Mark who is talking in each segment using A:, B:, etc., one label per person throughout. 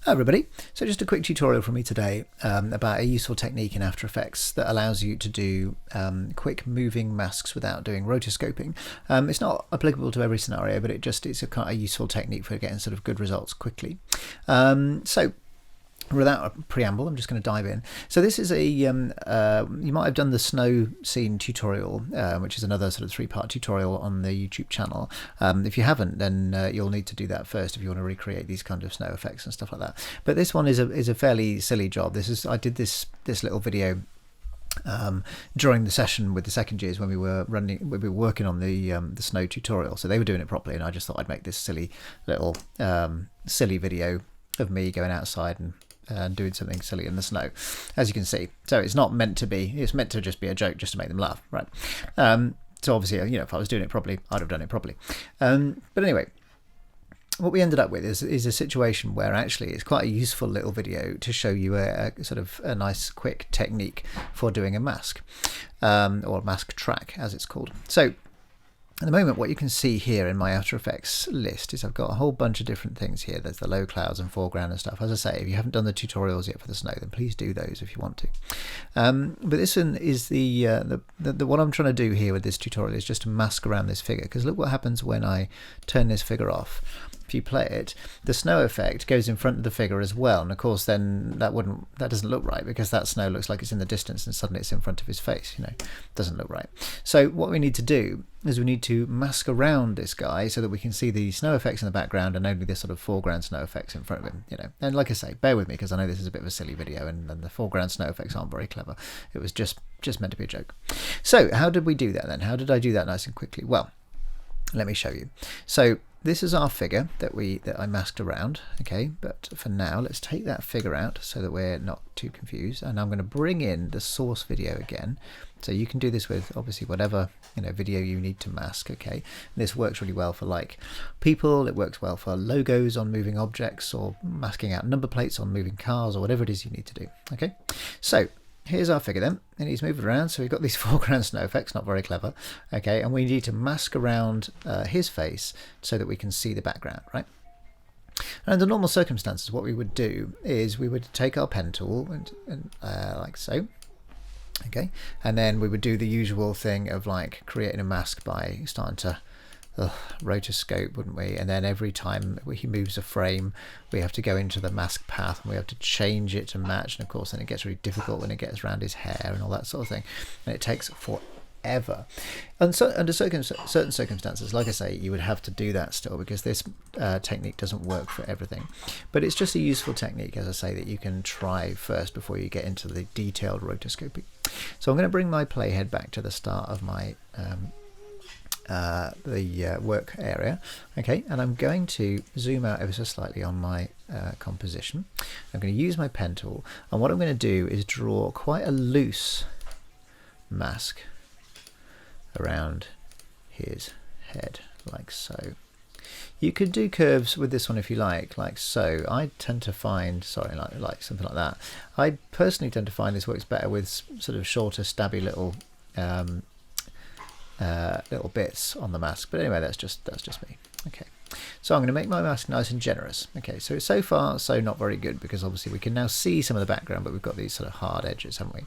A: Hi everybody, so just a quick tutorial from me today about a useful technique in After Effects that allows you to do quick moving masks without doing rotoscoping. It's not applicable to every scenario, but it's a kind of useful technique for getting sort of good results quickly. So without a preamble, I'm just going to dive in. So this is you might have done the snow scene tutorial, which is another sort of 3-part tutorial on the YouTube channel. If you haven't, then you'll need to do that first if you want to recreate these kind of snow effects and stuff like that. But this one is a fairly silly job. I did this little video during the session with the second years when we were working on the snow tutorial. So they were doing it properly, and I just thought I'd make this silly little silly video of me going outside and doing something silly in the snow, as you can see. So it's not meant to be, it's meant to just be a joke, just to make them laugh, right? So obviously, if I was doing it properly, I'd have done it properly. But anyway, what we ended up with is a situation where actually it's quite a useful little video to show you a sort of a nice quick technique for doing a mask, or mask track as it's called. So at the moment, what you can see here in my After Effects list is I've got a whole bunch of different things here. There's the low clouds and foreground and stuff. As I say, if you haven't done the tutorials yet for the snow, then please do those if you want to. But this one is the what I'm trying to do here with this tutorial is just to mask around this figure, because look what happens when I turn this figure off. If you play it, the snow effect goes in front of the figure as well, and of course then that doesn't look right, because that snow looks like it's in the distance and suddenly it's in front of his face. Doesn't look right. So what we need to do is we need to mask around this guy so that we can see the snow effects in the background and only the sort of foreground snow effects in front of him. And like I say, bear with me, because I know this is a bit of a silly video and the foreground snow effects aren't very clever. It was just meant to be a joke. So how did we do that then? How did I do that nice and quickly? Well, let me show you. So this is our figure that I masked around, okay? But for now, let's take that figure out so that we're not too confused. And I'm going to bring in the source video again. So you can do this with obviously whatever video you need to mask, okay? This works really well for like people. It works well for logos on moving objects, or masking out number plates on moving cars, or whatever it is you need to do, okay? So here's our figure then, and he's moving around, so we've got these foreground snow effects, not very clever, okay, and we need to mask around his face so that we can see the background, right? And under normal circumstances, what we would do is we would take our pen tool and like so, okay, and then we would do the usual thing of like creating a mask by starting to rotoscope, wouldn't we? And then every time he moves a frame, we have to go into the mask path and we have to change it to match. And of course, then it gets really difficult when it gets around his hair and all that sort of thing. And it takes forever. And so, under certain circumstances, like I say, you would have to do that still, because this technique doesn't work for everything. But it's just a useful technique, as I say, that you can try first before you get into the detailed rotoscoping. So I'm going to bring my playhead back to the start of my work area, okay, and I'm going to zoom out ever so slightly on my composition. I'm going to use my pen tool, and what I'm going to do is draw quite a loose mask around his head, like so. You could do curves with this one if you like so. I tend to find, like something like that. I personally tend to find this works better with sort of shorter, stabby little little bits on the mask, but anyway, that's just me. Okay, so I'm going to make my mask nice and generous. Okay, so far so not very good, because obviously we can now see some of the background, but we've got these sort of hard edges, haven't we?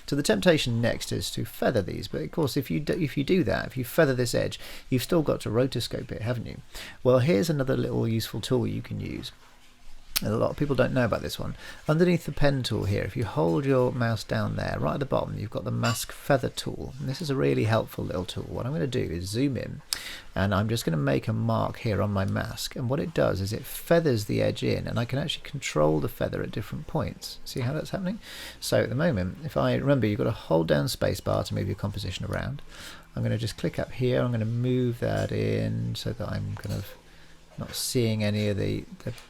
A: So the temptation next is to feather these, but of course if you do that, if you feather this edge, you've still got to rotoscope it, haven't you? Well, here's another little useful tool you can use. And a lot of people don't know about this one. Underneath the pen tool here, if you hold your mouse down there, right at the bottom, you've got the mask feather tool. And this is a really helpful little tool. What I'm going to do is zoom in, and I'm just going to make a mark here on my mask. And what it does is it feathers the edge in, and I can actually control the feather at different points. See how that's happening? So at the moment, if I remember, you've got to hold down spacebar to move your composition around. I'm going to just click up here. I'm going to move that in so that I'm kind of not seeing any of the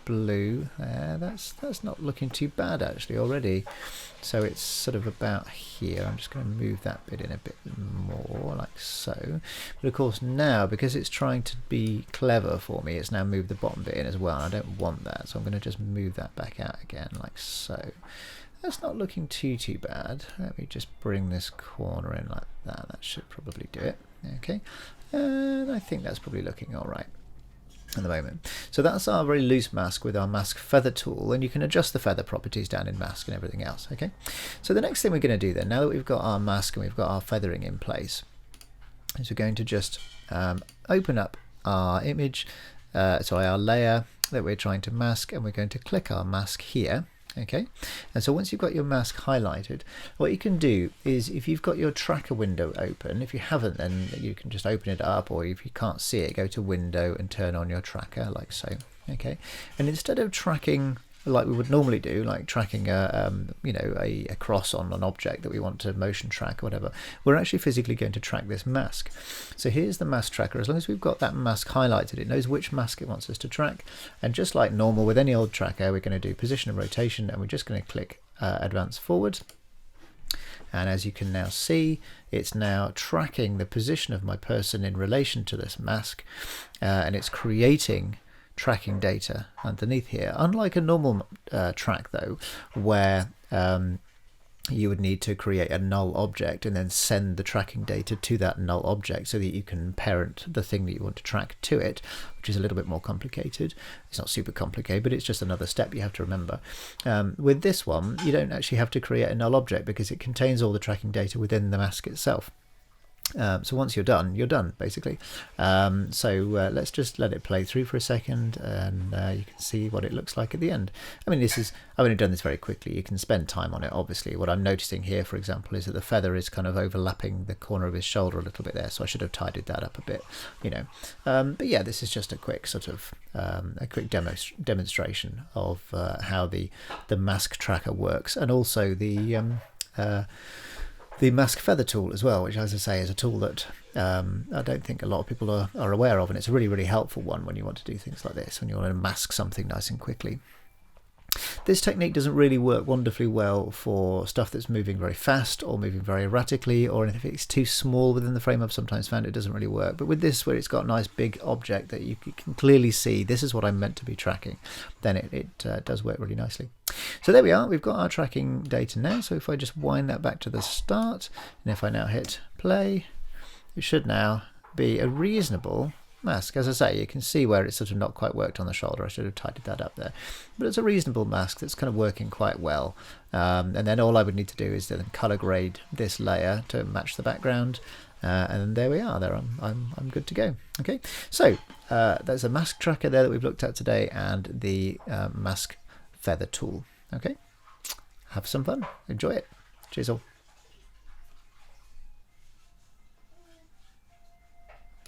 A: blue there. That's not looking too bad actually already. So it's sort of about here. I'm just going to move that bit in a bit more, like so. But of course now, because it's trying to be clever for me, it's now moved the bottom bit in as well, and I don't want that, so I'm going to just move that back out again, like so. That's not looking too bad. Let me just bring this corner in like that. That should probably do it. Okay, and I think that's probably looking all right. at the moment. So that's our very loose mask with our mask feather tool, and you can adjust the feather properties down in mask and everything else. Okay, so the next thing we're going to do then, now that we've got our mask and we've got our feathering in place, is we're going to just open up our image, our layer that we're trying to mask, and we're going to click our mask here. Okay, and so once you've got your mask highlighted, what you can do is, if you've got your tracker window open, if you haven't, then you can just open it up, or if you can't see it, go to window and turn on your tracker like so. Okay, and instead of tracking like we would normally do, like tracking a cross on an object that we want to motion track or whatever, we're actually physically going to track this mask. So here's the mask tracker. As long as we've got that mask highlighted, it knows which mask it wants us to track, and just like normal with any old tracker, we're going to do position and rotation, and we're just going to click advance forward. And as you can now see, it's now tracking the position of my person in relation to this mask, and it's creating tracking data underneath here. Unlike a normal track though, where you would need to create a null object and then send the tracking data to that null object so that you can parent the thing that you want to track to it, which is a little bit more complicated. It's not super complicated, but it's just another step you have to remember. With this one, you don't actually have to create a null object because it contains all the tracking data within the mask itself. So once you're done basically. Let's just let it play through for a second, and you can see what it looks like at the end. I mean, I've only done this very quickly. You can spend time on it, obviously. What I'm noticing here, for example, is that the feather is kind of overlapping the corner of his shoulder a little bit there, so I should have tidied that up a bit, but yeah, this is just a quick sort of a quick demonstration of how the mask tracker works, and also the mask feather tool as well, which, as I say, is a tool that I don't think a lot of people are aware of, and it's a really, really helpful one when you want to do things like this, when you want to mask something nice and quickly. This technique doesn't really work wonderfully well for stuff that's moving very fast or moving very erratically, or if it's too small within the frame. I've sometimes found it doesn't really work. But with this, where it's got a nice big object that you can clearly see, this is what I'm meant to be tracking, then it does work really nicely. So there we are, we've got our tracking data now. So if I just wind that back to the start, and if I now hit play, it should now be a reasonable mask. As I say, you can see where it's sort of not quite worked on the shoulder. I should have tidied that up there, but it's a reasonable mask that's kind of working quite well. And then all I would need to do is then color grade this layer to match the background, and there we are. There I'm good to go. Okay, so there's a mask tracker there that we've looked at today, and the mask feather tool. Okay, have some fun, enjoy it. Cheers all.